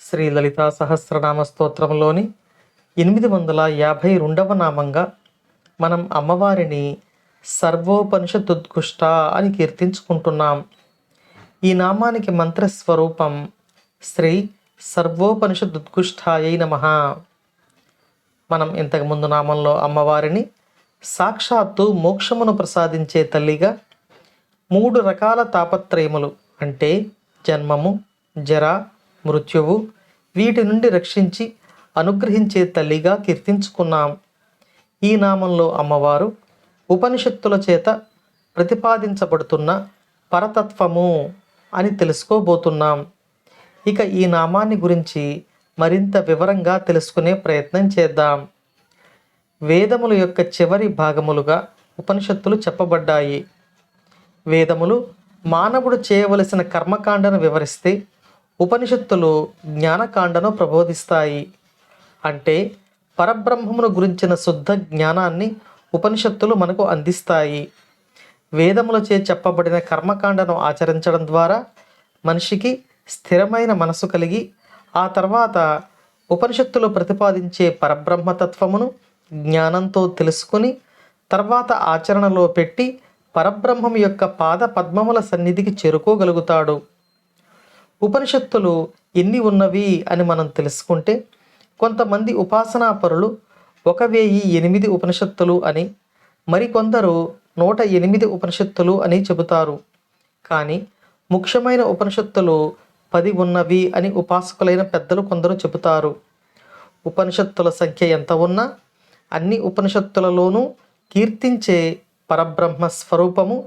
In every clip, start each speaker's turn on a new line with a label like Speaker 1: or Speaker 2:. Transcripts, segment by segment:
Speaker 1: శ్రీ లలితా సహస్రనామ స్తోత్రంలోని 852వ నామంగా మనం అమ్మవారిని సర్వోపనిషదుద్ఘుష్ట అని కీర్తించుకుంటున్నాం. ఈ నామానికి మంత్రస్వరూపం శ్రీ సర్వోపనిషదుద్ఘుష్టాయై నమః. మనం ఇంతకుముందు నామంలో అమ్మవారిని సాక్షాత్తు మోక్షమును ప్రసాదించే తల్లిగా, 3 రకాల తాపత్రయములు అంటే జన్మము, జర, మృత్యువు వీటి నుండి రక్షించి అనుగ్రహించే తల్లిగా కీర్తించుకున్నాం. ఈ నామంలో అమ్మవారు ఉపనిషత్తుల చేత ప్రతిపాదించబడుతున్న పరతత్వము అని తెలుసుకోబోతున్నాం. ఇక ఈ నామాన్ని గురించి మరింత వివరంగా తెలుసుకునే ప్రయత్నం చేద్దాం. వేదముల యొక్క చివరి భాగములుగా ఉపనిషత్తులు చెప్పబడ్డాయి. వేదములు మానవుడు చేయవలసిన కర్మకాండను వివరిస్తే, ఉపనిషత్తులు జ్ఞానకాండను ప్రబోధిస్తాయి. అంటే పరబ్రహ్మమును గురించిన శుద్ధ జ్ఞానాన్ని ఉపనిషత్తులు మనకు అందిస్తాయి. వేదములచే చెప్పబడిన కర్మకాండను ఆచరించడం ద్వారా మనిషికి స్థిరమైన మనసు కలిగి, ఆ తర్వాత ఉపనిషత్తులు ప్రతిపాదించే పరబ్రహ్మతత్వమును జ్ఞానంతో తెలుసుకుని తర్వాత ఆచరణలో పెట్టి పరబ్రహ్మం యొక్క పాద పద్మముల సన్నిధికి చేరుకోగలుగుతాడు. ఉపనిషత్తులు ఎన్ని ఉన్నవి అని మనం తెలుసుకుంటే, కొంతమంది ఉపాసనాపరులు 1008 ఉపనిషత్తులు అని, మరికొందరు 108 ఉపనిషత్తులు అని చెబుతారు. కానీ ముఖ్యమైన ఉపనిషత్తులు 10 ఉన్నవి అని ఉపాసకులైన పెద్దలు కొందరు చెబుతారు. ఉపనిషత్తుల సంఖ్య ఎంత ఉన్నా అన్ని ఉపనిషత్తులలోనూ కీర్తించే పరబ్రహ్మ స్వరూపము,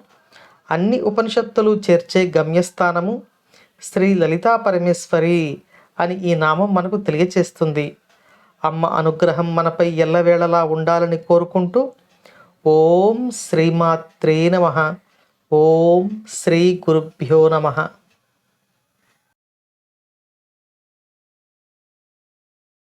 Speaker 1: అన్ని ఉపనిషత్తులు చేర్చే గమ్యస్థానము శ్రీ లలితా పరమేశ్వరి అని ఈ నామం మనకు తెలియచేస్తుంది. అమ్మ అనుగ్రహం మనపై ఎల్లవేళలా ఉండాలని కోరుకుంటూ, ఓం శ్రీమాత్రే నమః. ఓం శ్రీ గురుభ్యో నమః.